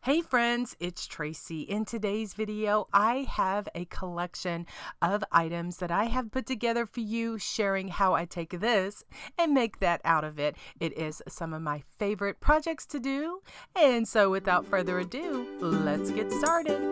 Hey friends, it's Tracy. In today's video, I have a collection of items that I have put together for you, sharing how I take this and make that out of it. It is some of my favorite projects to do. And so without further ado, let's get started.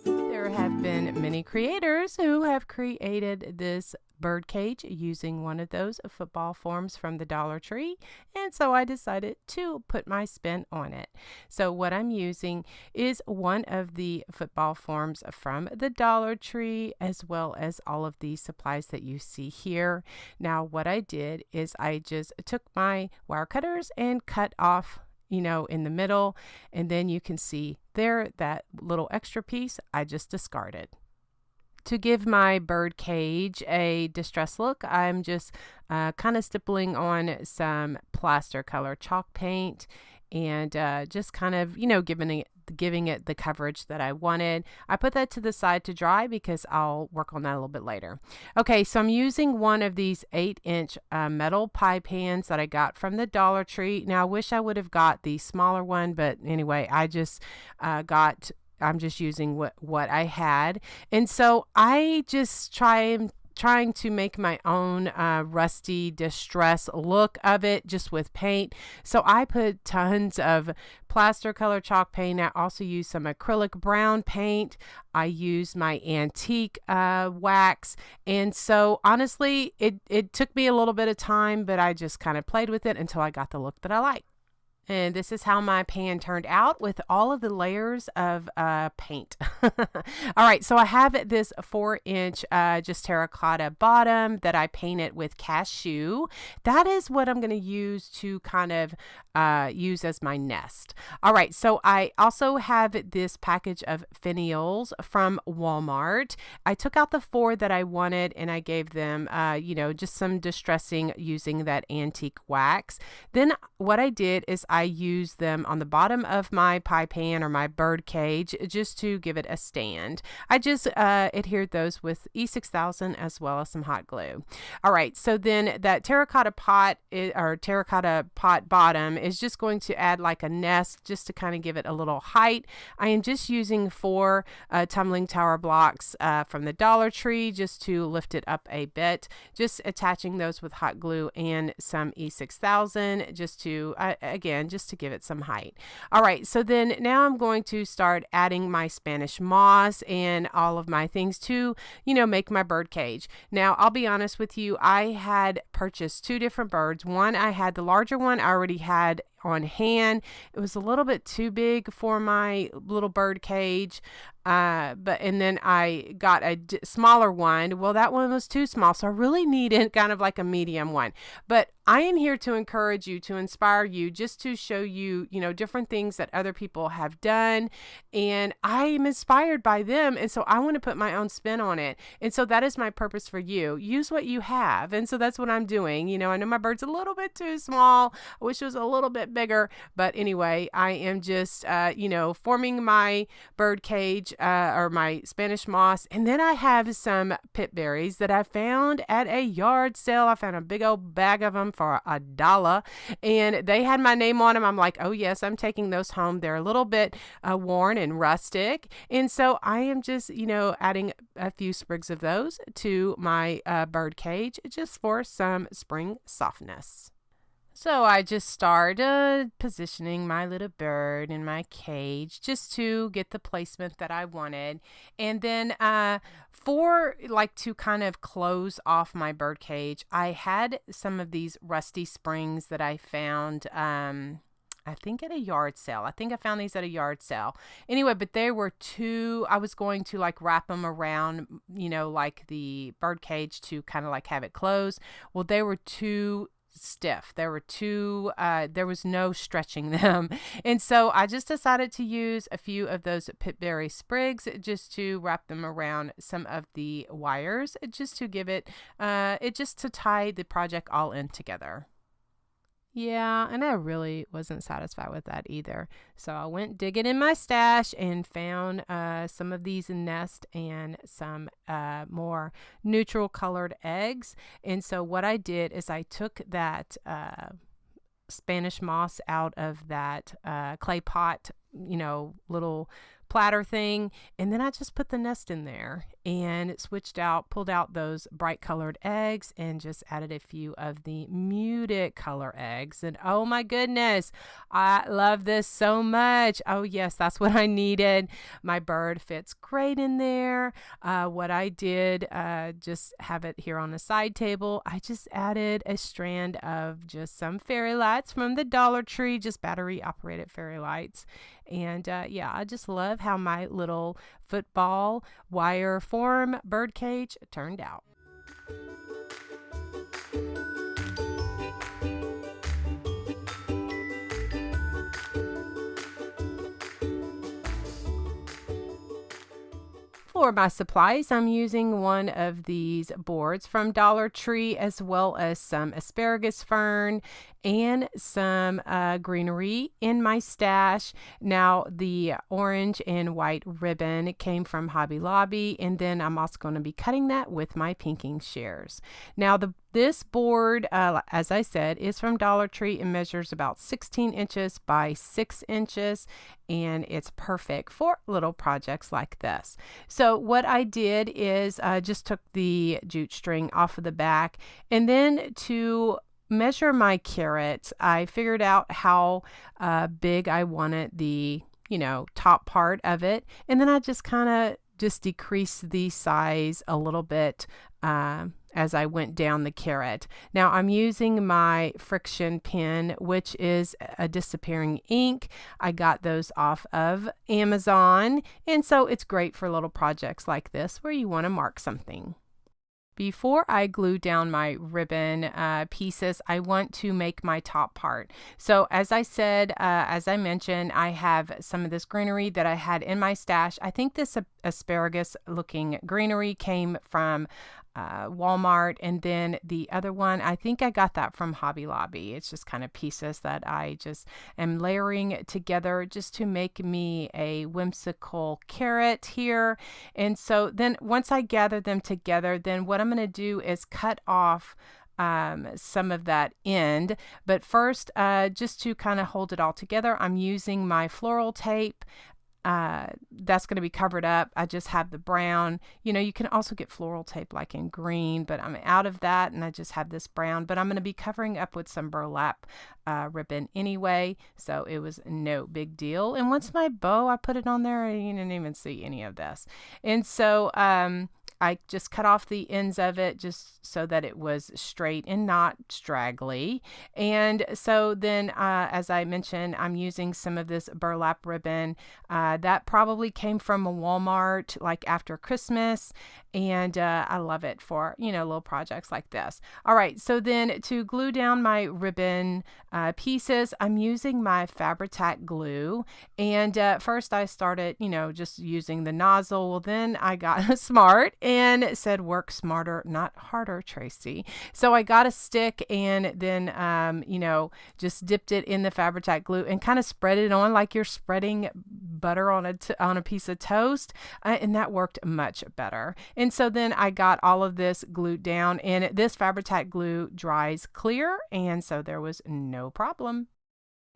There have been many creators who have created this birdcage using one of those football forms from the Dollar Tree, and so I decided to put my spin on it. So what I'm using is one of the football forms from the Dollar Tree, as well as all of these supplies that you see here. Now what I did is I just took my wire cutters and cut off in the middle, and then you can see there that little extra piece I just discarded. To give my bird cage a distress look, I'm just kind of stippling on some plaster color chalk paint and just kind of, giving it the coverage that I wanted. I put that to the side to dry because I'll work on that a little bit later. Okay, so I'm using one of these 8-inch metal pie pans that I got from the Dollar Tree. Now I wish I would have got the smaller one, but anyway, I'm just using what I had. And so I just trying to make my own rusty distress look of it just with paint. So I put tons of plaster color chalk paint. I also used some acrylic brown paint. I used my antique wax. And so honestly, it took me a little bit of time, but I just kind of played with it until I got the look that I like. And this is how my pan turned out with all of the layers of paint. All right, so I have this 4-inch just terracotta bottom that I painted with cashew. That is what I'm going to use to kind of use as my nest. All right, so I also have this package of finials from Walmart. I took out the 4 that I wanted and I gave them, just some distressing using that antique wax. Then what I did is I used them on the bottom of my pie pan or my bird cage just to give it a stand. I just adhered those with E6000 as well as some hot glue. All right, so then that terracotta pot bottom is just going to add like a nest just to kind of give it a little height. I am just using 4 tumbling tower blocks from the Dollar Tree just to lift it up a bit, just attaching those with hot glue and some E6000 just to just to give it some height. All right, so then now I'm going to start adding my Spanish moss and all of my things to, make my bird cage. Now, I'll be honest with you, I had purchased 2 different birds. One, I had the larger one I already had on hand. It was a little bit too big for my little bird cage. And then I got a smaller one. Well, that one was too small. So I really needed kind of like a medium one. But I am here to encourage you, to inspire you, just to show you, different things that other people have done. And I am inspired by them. And so I want to put my own spin on it. And so that is my purpose for you. Use what you have. And so that's what I'm doing. I know my bird's a little bit too small. I wish it was a little bit bigger. But anyway, I am just, forming my bird cage or my Spanish moss. And then I have some pit berries that I found at a yard sale. I found a big old bag of them for $1 and they had my name on them. I'm like, oh yes, I'm taking those home. They're a little bit worn and rustic. And so I am just, adding a few sprigs of those to my bird cage just for some spring softness. So I just started positioning my little bird in my cage just to get the placement that I wanted. And then to kind of close off my bird cage, I had some of these rusty springs that I found I think at a yard sale. I think I found these at a yard sale. Anyway, but they were I was going to like wrap them around, like the bird cage to kind of like have it closed. Well, they were too stiff. There was no stretching them. And so I just decided to use a few of those pitberry sprigs just to wrap them around some of the wires, just to give it, just to tie the project all in together. Yeah, and I really wasn't satisfied with that either. So I went digging in my stash and found some of these nest and some more neutral colored eggs. And so what I did is I took that Spanish moss out of that clay pot, little platter thing, and then I just put the nest in there and pulled out those bright colored eggs and just added a few of the muted color eggs. And oh my goodness, I love this so much. Oh yes, that's what I needed. My bird fits great in there. What I did, just have it here on the side table, I just added a strand of just some fairy lights from the Dollar Tree, just battery operated fairy lights. And yeah, I just love how my little football wire form birdcage turned out. For my supplies, I'm using one of these boards from Dollar Tree, as well as some asparagus fern and some greenery in my stash. Now, the orange and white ribbon came from Hobby Lobby, and then I'm also going to be cutting that with my pinking shears. Now, this board, as I said, is from Dollar Tree and measures about 16 inches by 6 inches, and it's perfect for little projects like this. So what I did is just took the jute string off of the back, and then to measure my carrots, I figured out how big I wanted the top part of it, and then I just kind of decreased the size a little bit as I went down the carrot. Now I'm using my friction pen, which is a disappearing ink. I got those off of Amazon, and so it's great for little projects like this where you want to mark something. Before I glue down my ribbon pieces, I want to make my top part. So as I said, as I mentioned, I have some of this greenery that I had in my stash. I think this asparagus looking greenery came from Walmart, and then the other one, I think I got that from Hobby Lobby. It's just kind of pieces that I just am layering together just to make me a whimsical carrot here. And so then once I gather them together, then what I'm going to do is cut off some of that end. But first, just to kind of hold it all together, I'm using my floral tape. That's going to be covered up. I just have the brown. You can also get floral tape like in green, but I'm out of that and I just have this brown, but I'm going to be covering up with some burlap ribbon anyway, so it was no big deal. And once my bow, I put it on there, you didn't even see any of this. And so I just cut off the ends of it just so that it was straight and not straggly. And so then, as I mentioned, I'm using some of this burlap ribbon. That probably came from a Walmart like after Christmas. And I love it for, little projects like this. All right, so then to glue down my ribbon pieces, I'm using my Fabri-Tac glue. And first I started, just using the nozzle. Well, then I got smart and said, work smarter, not harder, Tracy. So I got a stick and then, just dipped it in the Fabri-Tac glue and kind of spread it on like you're spreading butter on a piece of toast. And that worked much better. And so then I got all of this glued down, and this Fabri-Tac glue dries clear, and so there was no problem.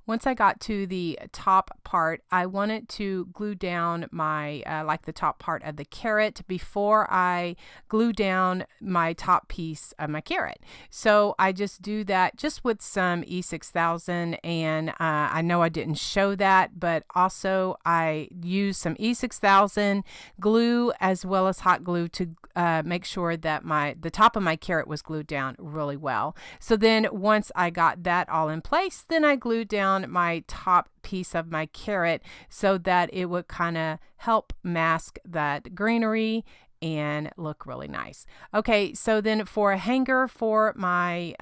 Once I got to the top part, I wanted to glue down my, like the top part of the carrot before I glue down my top piece of my carrot. So I just do that just with some E6000, and I know I didn't show that, but also I use some E6000 glue as well as hot glue to make sure that the top of my carrot was glued down really well. So then once I got that all in place, then I glued down my top piece of my carrot so that it would kind of help mask that greenery and look really nice. Okay, so then for a hanger for my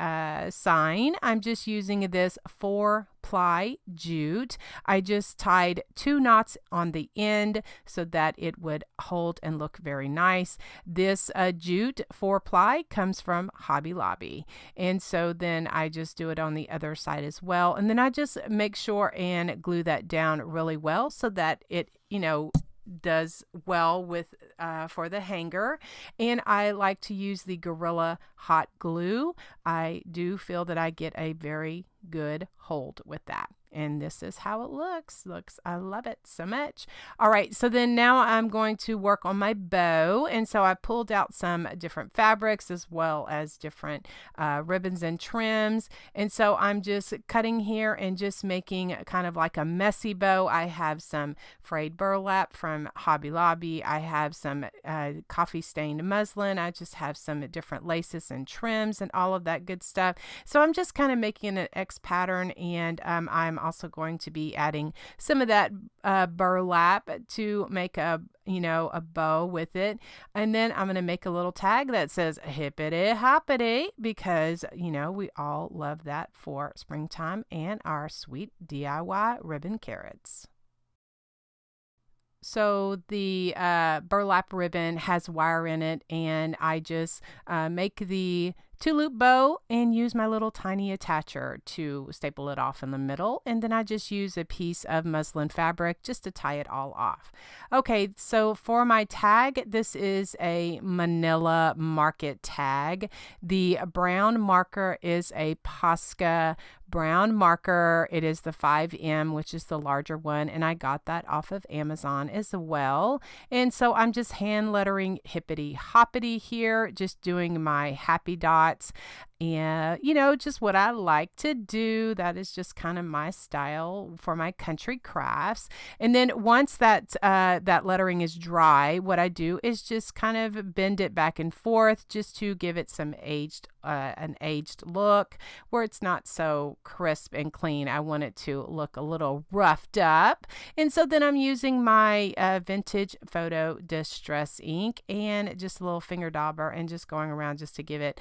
sign, I'm just using this 4-ply jute. I just tied 2 knots on the end so that it would hold and look very nice. This jute 4-ply comes from Hobby Lobby. And so then I just do it on the other side as well. And then I just make sure and glue that down really well so that it, does well with for the hanger. And I like to use the Gorilla hot glue. I do feel that I get a very good hold with that. And this is how it looks. I love it so much. All right, so then now I'm going to work on my bow. And so I pulled out some different fabrics as well as different ribbons and trims. And so I'm just cutting here and just making kind of like a messy bow. I have some frayed burlap from Hobby Lobby. I have some coffee stained muslin. I just have some different laces and trims and all of that good stuff. So I'm just kind of making an X pattern, and I'm also going to be adding some of that burlap to make a bow with it. And then I'm going to make a little tag that says Hippity Hoppity, because we all love that for springtime and our sweet DIY ribbon carrots. So the burlap ribbon has wire in it, and I just make the 2-loop bow and use my little tiny attacher to staple it off in the middle. And then I just use a piece of muslin fabric just to tie it all off. Okay, so for my tag, this is a Manila Market tag. The brown marker is a Posca brown marker. It is the 5M, which is the larger one, and I got that off of Amazon as well. And so I'm just hand lettering Hippity Hoppity here, just doing my happy dots. And just what I like to do. That is just kind of my style for my country crafts. And then once that lettering is dry, what I do is just kind of bend it back and forth just to give it some an aged look where it's not so crisp and clean. I want it to look a little roughed up. And so then I'm using my vintage photo distress ink and just a little finger dauber and just going around just to give it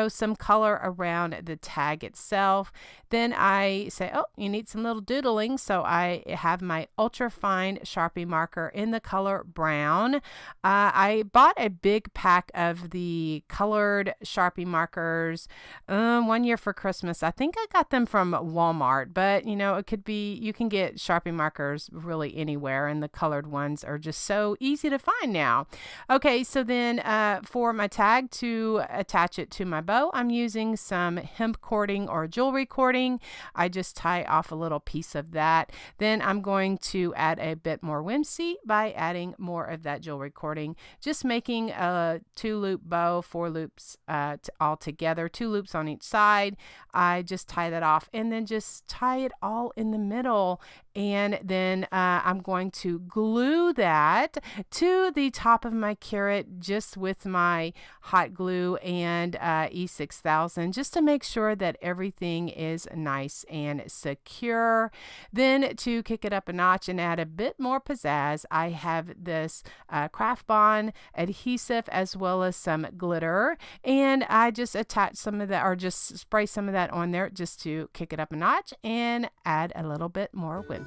some color around the tag itself. Then I say, oh, you need some little doodling. So I have my ultra fine Sharpie marker in the color brown. I bought a big pack of the colored Sharpie markers one year for Christmas. I think I got them from Walmart, but it could be, you can get Sharpie markers really anywhere, and the colored ones are just so easy to find now. Okay, so then for my tag to attach it to my bow, I'm using some hemp cording or jewelry cording. I just tie off a little piece of that. Then I'm going to add a bit more whimsy by adding more of that jewelry cording, just making a 2-loop bow, 4 loops all together, 2 loops on each side. I just tie that off and then just tie it all in the middle. And then I'm going to glue that to the top of my carrot just with my hot glue and E6000, just to make sure that everything is nice and secure. Then to kick it up a notch and add a bit more pizzazz, I have this Craft Bond adhesive as well as some glitter, and I just attach some of that, or just spray some of that on there just to kick it up a notch and add a little bit more whimsy.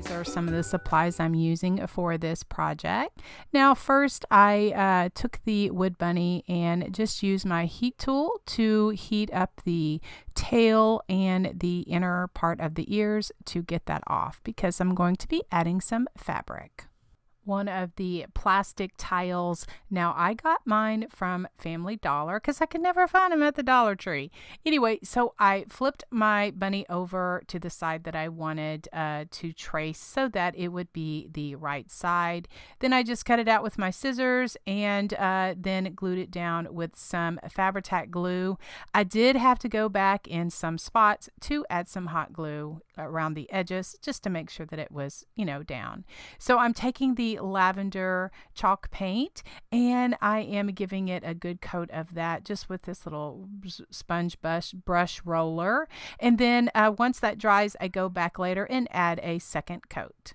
Are some of the supplies I'm using for this project. Now first I took the wood bunny and just used my heat tool to heat up the tail and the inner part of the ears to get that off, because I'm going to be adding some fabric. One of the plastic tiles. Now I got mine from Family Dollar because I could never find them at the Dollar Tree. Anyway, so I flipped my bunny over to the side that I wanted to trace so that it would be the right side. Then I just cut it out with my scissors and then glued it down with some Fabri-Tac glue. I did have to go back in some spots to add some hot glue around the edges just to make sure that it was, down. So I'm taking the lavender chalk paint and I am giving it a good coat of that just with this little sponge brush roller. And then once that dries, I go back later and add a second coat.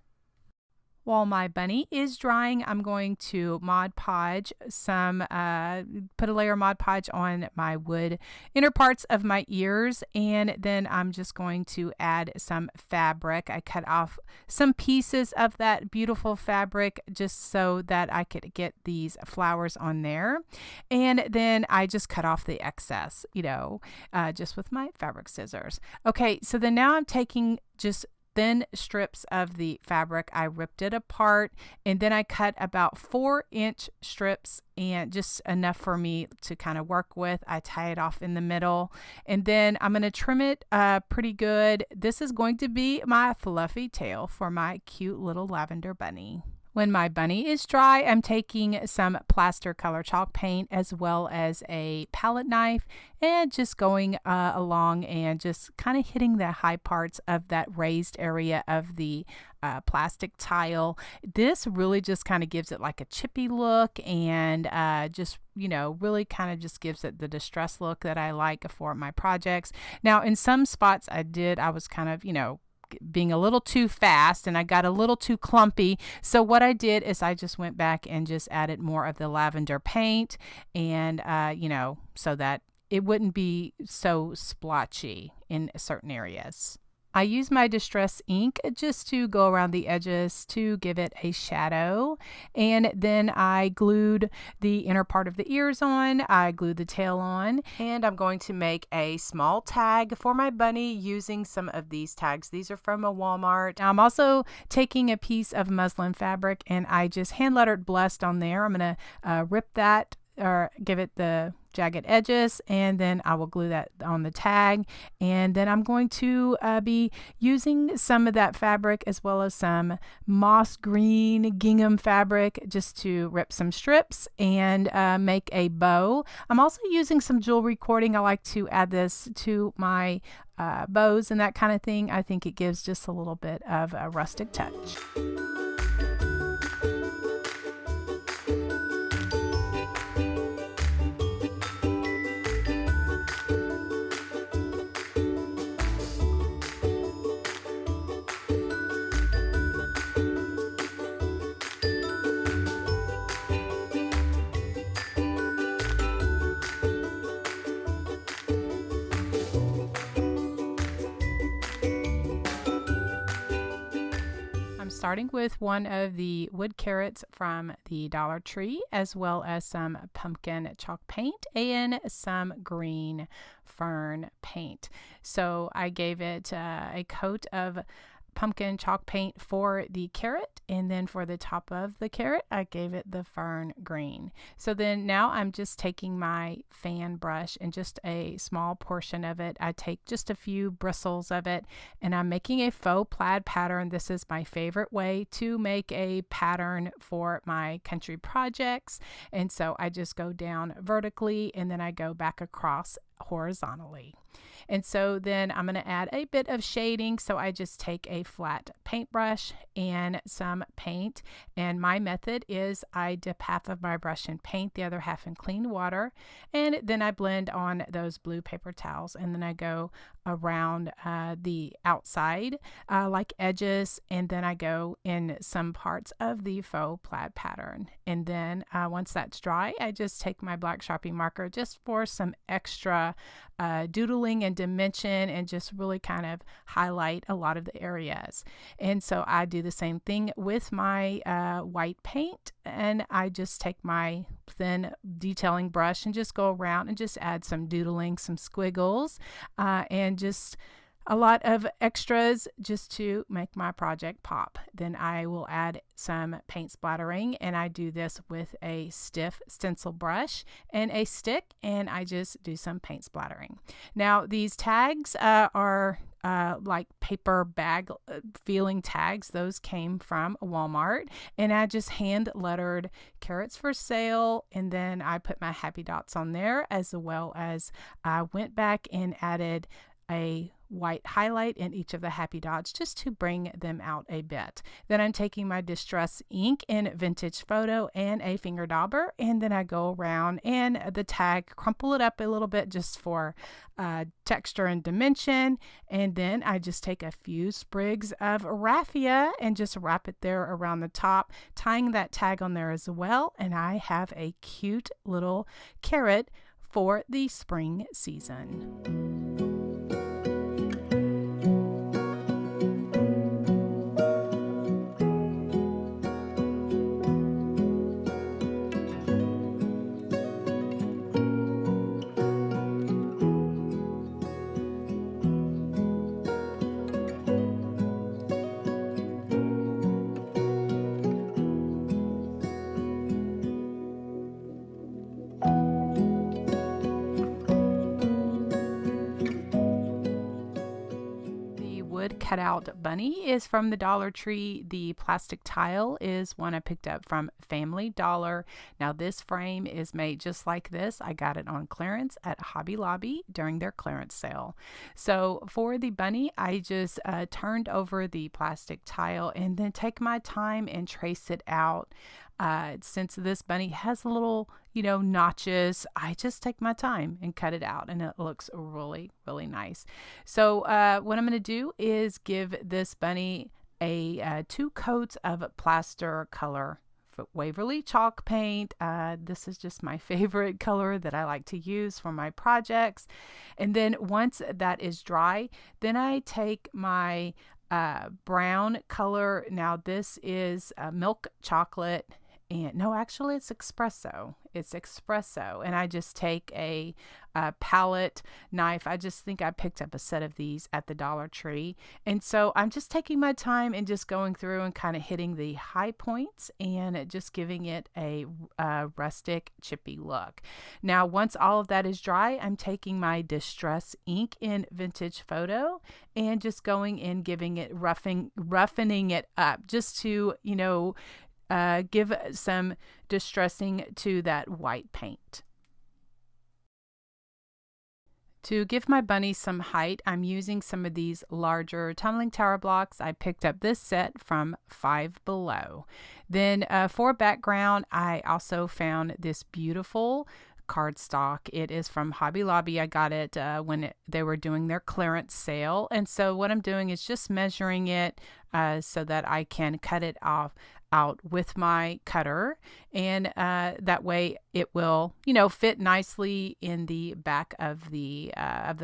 While my bunny is drying, I'm going to Mod Podge put a layer of Mod Podge on my wood inner parts of my ears, and then I'm just going to add some fabric. I cut off some pieces of that beautiful fabric just so that I could get these flowers on there, and then I just cut off the excess, just with my fabric scissors. Okay, so then now I'm taking just thin strips of the fabric. I ripped it apart, and then I cut about 4-inch strips, and just enough for me to kind of work with. I tie it off in the middle, and then I'm going to trim it pretty good. This is going to be my fluffy tail for my cute little lavender bunny. When my bunny is dry, I'm taking some plaster color chalk paint as well as a palette knife and just going along and just kind of hitting the high parts of that raised area of the plastic tile. This really just kind of gives it like a chippy look, and just really kind of just gives it the distress look that I like for my projects. Now in some spots I was kind of being a little too fast, and I got a little too clumpy. So what I did is I just went back and just added more of the lavender paint, and so that it wouldn't be so splotchy in certain areas. I use my distress ink just to go around the edges to give it a shadow, and then I glued the inner part of the ears on, I glued the tail on, and I'm going to make a small tag for my bunny using some of these tags. These are from a Walmart. Now, I'm also taking a piece of muslin fabric, and I just hand lettered blessed on there. I'm going to rip that or give it the jagged edges, and then I will glue that on the tag, and then I'm going to be using some of that fabric as well as some moss green gingham fabric just to rip some strips and make a bow. I'm also using some jewelry cording. I like to add this to my bows and that kind of thing. I think it gives just a little bit of a rustic touch. Starting with one of the wood carrots from the Dollar Tree, as well as some pumpkin chalk paint and some green fern paint. So I gave it a coat of pumpkin chalk paint for the carrot, and then for the top of the carrot I gave it the fern green. So then now I'm just taking my fan brush and just a small portion of it. I take just a few bristles of it, and I'm making a faux plaid pattern. This is my favorite way to make a pattern for my country projects, and so I just go down vertically and then I go back across horizontally. And so then I'm going to add a bit of shading. So I just take a flat paintbrush and some paint. And my method is I dip half of my brush in paint, the other half in clean water. And then I blend on those blue paper towels. And then I go around the outside like edges. And then I go in some parts of the faux plaid pattern. And then once that's dry, I just take my black Sharpie marker just for some extra doodling and dimension, and just really kind of highlight a lot of the areas. And so I do the same thing with my white paint, and I just take my thin detailing brush and just go around and just add some doodling, some squiggles, and just a lot of extras just to make my project pop. Then I will add some paint splattering, and I do this with a stiff stencil brush and a stick, and I just do some paint splattering. Now these tags are like paper bag feeling tags. Those came from Walmart, and I just hand lettered carrots for sale, and then I put my happy dots on there, as well as I went back and added a white highlight in each of the happy dots just to bring them out a bit. Then I'm taking my Distress ink in Vintage Photo and a finger dauber, and then I go around and the tag, crumple it up a little bit just for texture and dimension, and then I just take a few sprigs of raffia and just wrap it there around the top, tying that tag on there as well, and I have a cute little carrot for the spring season. Cutout bunny is from the Dollar Tree. The plastic tile is one I picked up from Family Dollar. Now this frame is made just like this. I got it on clearance at Hobby Lobby during their clearance sale. So for the bunny, I just turned over the plastic tile and then take my time and trace it out. Since this bunny has a little, notches, I just take my time and cut it out, and it looks really, really nice. So what I'm going to do is give this bunny a 2 coats of plaster color Waverly chalk paint. This is just my favorite color that I like to use for my projects. And then once that is dry, then I take my brown color. Now this is milk chocolate. And no, actually it's espresso. It's espresso. And I just take a palette knife. I just think I picked up a set of these at the Dollar Tree. And so I'm just taking my time and just going through and kind of hitting the high points and just giving it a rustic chippy look. Now, once all of that is dry, I'm taking my Distress ink in Vintage Photo and just going in, giving it roughening it up just to, give some distressing to that white paint. To give my bunny some height, I'm using some of these larger tumbling tower blocks. I picked up this set from Five Below. Then for background, I also found this beautiful cardstock. It is from Hobby Lobby. I got it when they were doing their clearance sale. And so what I'm doing is just measuring it so that I can cut it out with my cutter, and that way it will fit nicely in the back of the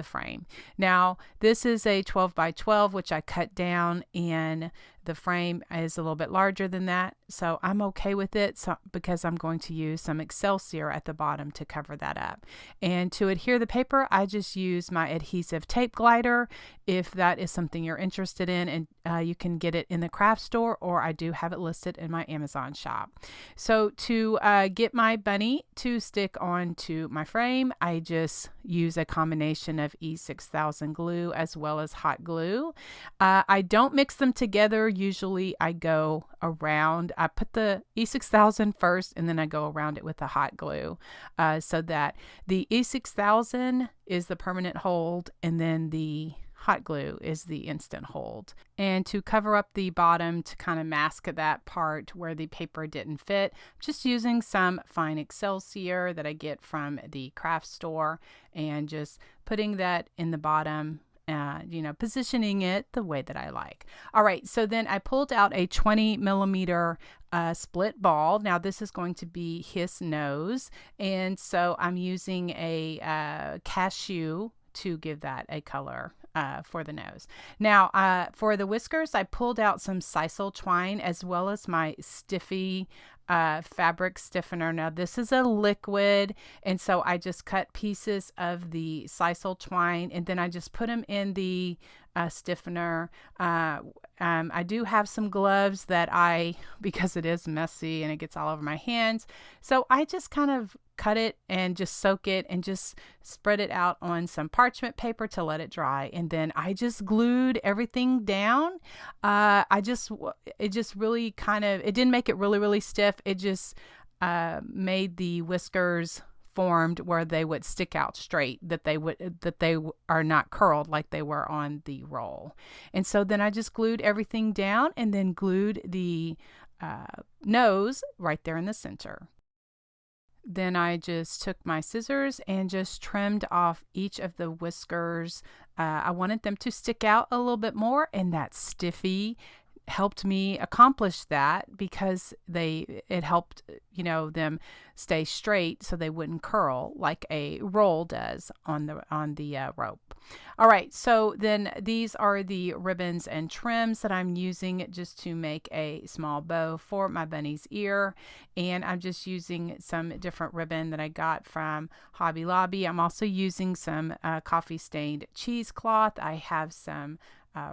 frame. Now this is a 12 by 12, which I cut down, and the frame is a little bit larger than that, so I'm okay with it because I'm going to use some Excelsior at the bottom to cover that up. And to adhere the paper, I just use my adhesive tape glider if that is something you're interested in, and you can get it in the craft store, or I do have it listed in my Amazon shop. So to get my bunny to stick onto my frame, I just use a combination of E6000 glue as well as hot glue. I don't mix them together. Usually I go around, I put the E6000 first and then I go around it with the hot glue so that the E6000 is the permanent hold and then the hot glue is the instant hold. And to cover up the bottom to kind of mask that part where the paper didn't fit, I'm just using some fine Excelsior that I get from the craft store and just putting that in the bottom, positioning it the way that I like. All right, so then I pulled out a 20 millimeter split ball. Now this is going to be his nose, and so I'm using a cashew to give that a color for the nose. Now for the whiskers, I pulled out some sisal twine as well as my Stiffy fabric stiffener. Now this is a liquid, and so I just cut pieces of the sisal twine and then I just put them in the stiffener. I do have some gloves that because it is messy and it gets all over my hands, so I just kind of cut it and just soak it and just spread it out on some parchment paper to let it dry, and then I just glued everything down. It just really it didn't make it really, really stiff. It just made the whiskers formed where they would stick out straight, that they are not curled like they were on the roll. And so then I just glued everything down and then glued the nose right there in the center. Then I just took my scissors and just trimmed off each of the whiskers. I wanted them to stick out a little bit more, and that stiffy helped me accomplish that because it helped them stay straight so they wouldn't curl like a roll does on the rope. All right, so then these are the ribbons and trims that I'm using just to make a small bow for my bunny's ear, and I'm just using some different ribbon that I got from Hobby Lobby. I'm also using some coffee stained cheesecloth. I have some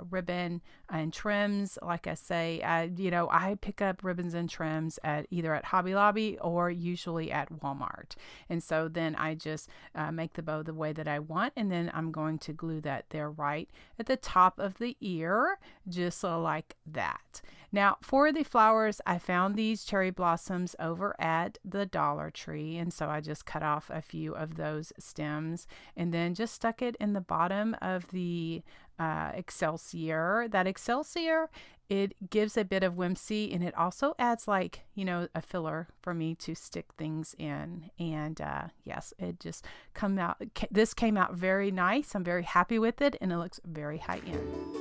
ribbon and trims. Like I say, I pick up ribbons and trims either at Hobby Lobby or usually at Walmart. And so then I just make the bow the way that I want, and then I'm going to glue that there right at the top of the ear, just like that. Now for the flowers, I found these cherry blossoms over at the Dollar Tree, and so I just cut off a few of those stems and then just stuck it in the bottom of the Excelsior. That Excelsior, it gives a bit of whimsy, and it also adds a filler for me to stick things in. And yes, it just this came out very nice. I'm very happy with it, and it looks very high end.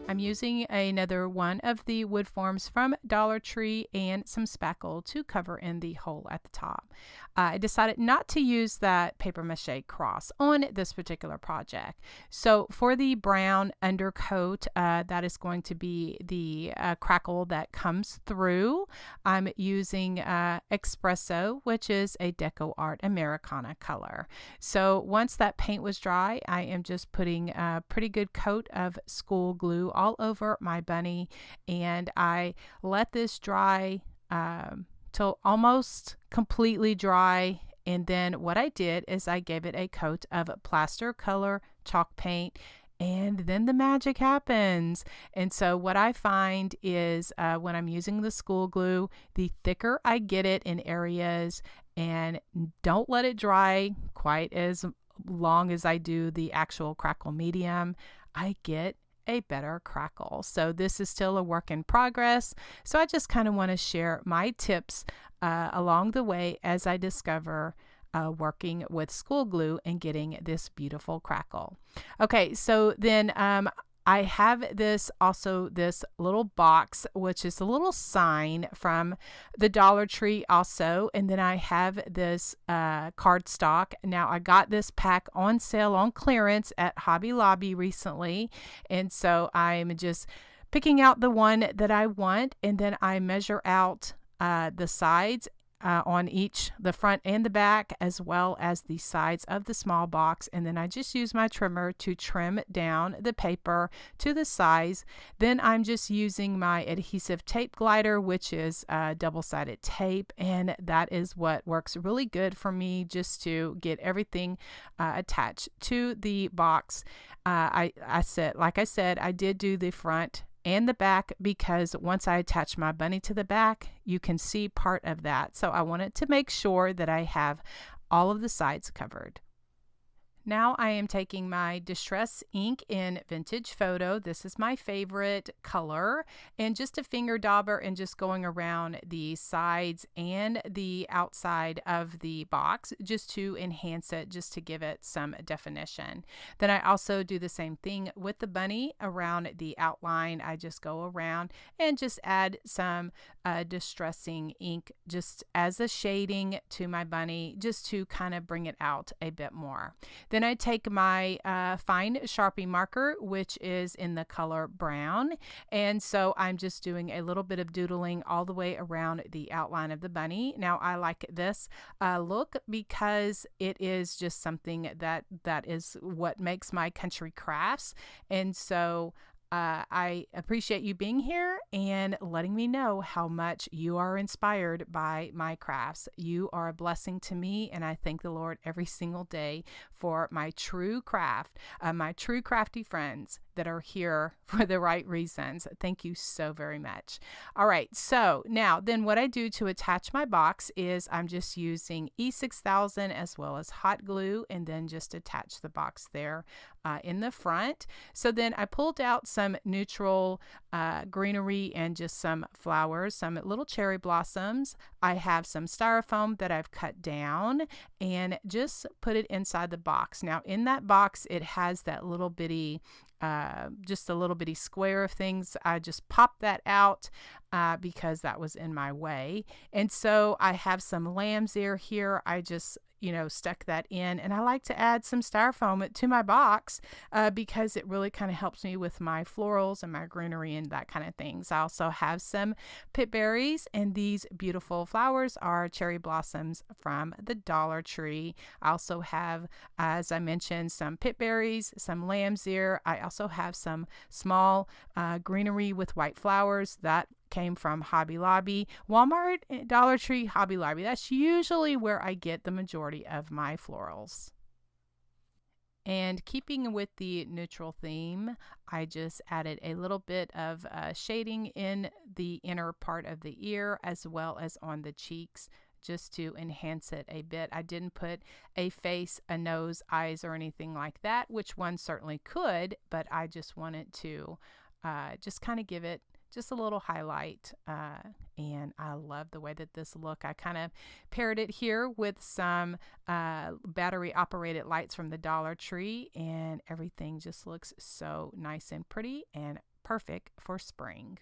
I'm using another one of the wood forms from Dollar Tree and some spackle to cover in the hole at the top. I decided not to use that paper mache cross on this particular project. So for the brown undercoat, that is going to be the crackle that comes through. I'm using Espresso, which is a Deco Art Americana color. So once that paint was dry, I am just putting a pretty good coat of school glue all over my bunny, and I let this dry till almost completely dry. And then what I did is I gave it a coat of plaster color chalk paint, and then the magic happens. And so what I find is when I'm using the school glue, the thicker I get it in areas, and don't let it dry quite as long as I do the actual crackle medium, I get a better crackle. So this is still a work in progress. So I just kind of want to share my tips along the way as I discover working with school glue and getting this beautiful crackle. Okay, so then I have this little box, which is a little sign from the Dollar Tree also. And then I have this cardstock. Now I got this pack on sale on clearance at Hobby Lobby recently. And so I'm just picking out the one that I want. And then I measure out the sides on each, the front and the back, as well as the sides of the small box. And then I just use my trimmer to trim down the paper to the size. Then I'm just using my adhesive tape glider, which is double-sided tape, and that is what works really good for me just to get everything attached to the box. Like I said, I did do the front and the back because once I attach my bunny to the back, you can see part of that. So I wanted to make sure that I have all of the sides covered. Now I am taking my Distress ink in Vintage Photo. This is my favorite color, and just a finger dauber and just going around the sides and the outside of the box just to enhance it, just to give it some definition. Then I also do the same thing with the bunny around the outline. I just go around and just add some distressing ink just as a shading to my bunny, just to kind of bring it out a bit more. Then I take my fine Sharpie marker, which is in the color brown, and so I'm just doing a little bit of doodling all the way around the outline of the bunny. Now I like this look because it is just something that is what makes my country crafts, and so I appreciate you being here and letting me know how much you are inspired by my crafts. You are a blessing to me, and I thank the Lord every single day for my true craft, my true crafty friends that are here for the right reasons. Thank you so very much. All right, so now then what I do to attach my box is I'm just using E6000 as well as hot glue, and then just attach the box there in the front. So then I pulled out some neutral greenery and just some flowers, some little cherry blossoms. I have some styrofoam that I've cut down and just put it inside the box. Now in that box it has that little bitty just a little bitty square of things. I just popped that out because that was in my way. And so I have some lamb's ear here. I just stuck that in, and I like to add some styrofoam to my box because it really kind of helps me with my florals and my greenery and that kind of things. I also have some pit berries, and these beautiful flowers are cherry blossoms from the Dollar Tree. I also have, as I mentioned, some pit berries, some lamb's ear. I also have some small greenery with white flowers that came from Hobby Lobby, Walmart, Dollar Tree, Hobby Lobby. That's usually where I get the majority of my florals. And keeping with the neutral theme, I just added a little bit of shading in the inner part of the ear as well as on the cheeks, just to enhance it a bit. I didn't put a face, a nose, eyes, or anything like that, which one certainly could, but I just wanted to just kind of give it just a little highlight, and I love the way that this look. I kind of paired it here with some battery operated lights from the Dollar Tree, and everything just looks so nice and pretty and perfect for spring.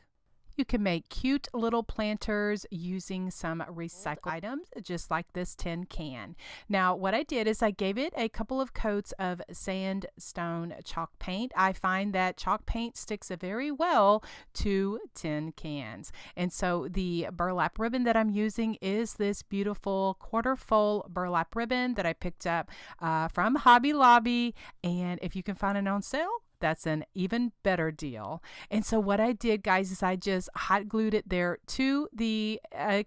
You can make cute little planters using some recycled items, just like this tin can. Now, what I did is I gave it a couple of coats of sandstone chalk paint. I find that chalk paint sticks very well to tin cans. And so the burlap ribbon that I'm using is this beautiful quarter full burlap ribbon that I picked up from Hobby Lobby. And if you can find it on sale, that's an even better deal. And so what I did, guys, is I just hot glued it there to the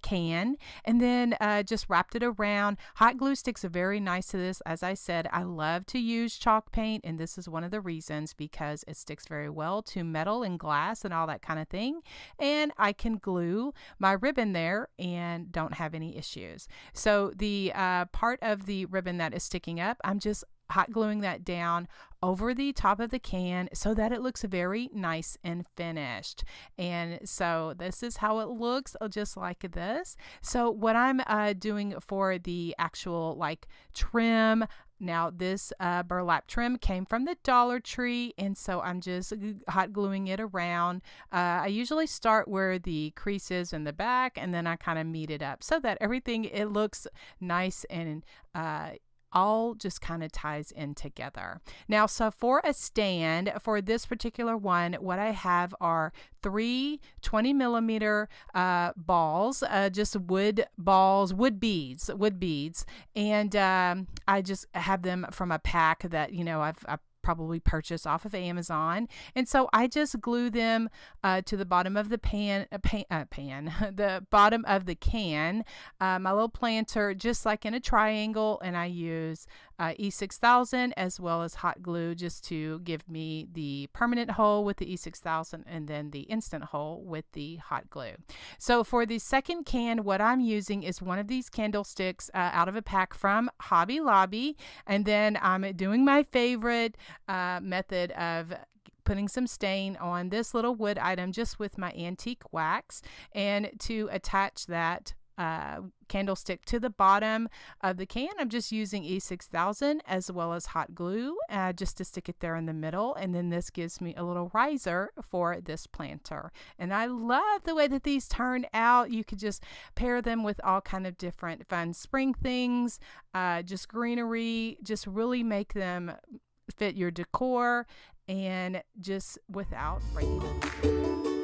can, and then just wrapped it around. Hot glue sticks are very nice to this. As I said, I love to use chalk paint, and this is one of the reasons, because it sticks very well to metal and glass and all that kind of thing. And I can glue my ribbon there and don't have any issues. So the part of the ribbon that is sticking up, I'm just hot gluing that down over the top of the can so that it looks very nice and finished. And so this is how it looks, just like this. So what I'm doing for the actual trim, now this burlap trim came from the Dollar Tree, and so I'm just hot gluing it around. I usually start where the crease is in the back, and then I kind of meet it up so that everything, it looks nice and all just kind of ties in together. Now, so for a stand for this particular one, what I have are 3 20-millimeter balls, just wood balls, wood beads, and I just have them from a pack that I've probably purchased off of Amazon. And so I just glue them to the bottom of the the bottom of the can, my little planter, just like in a triangle, and I use E6000 as well as hot glue just to give me the permanent hole with the E6000 and then the instant hole with the hot glue. So for the second can, what I'm using is one of these candlesticks out of a pack from Hobby Lobby, and then I'm doing my favorite method of putting some stain on this little wood item just with my antique wax, and to attach that candlestick to the bottom of the can. I'm just using E6000 as well as hot glue just to stick it there in the middle, and then this gives me a little riser for this planter. And I love the way that these turn out. You could just pair them with all kind of different fun spring things, just greenery, just really make them fit your decor and just without breaking them.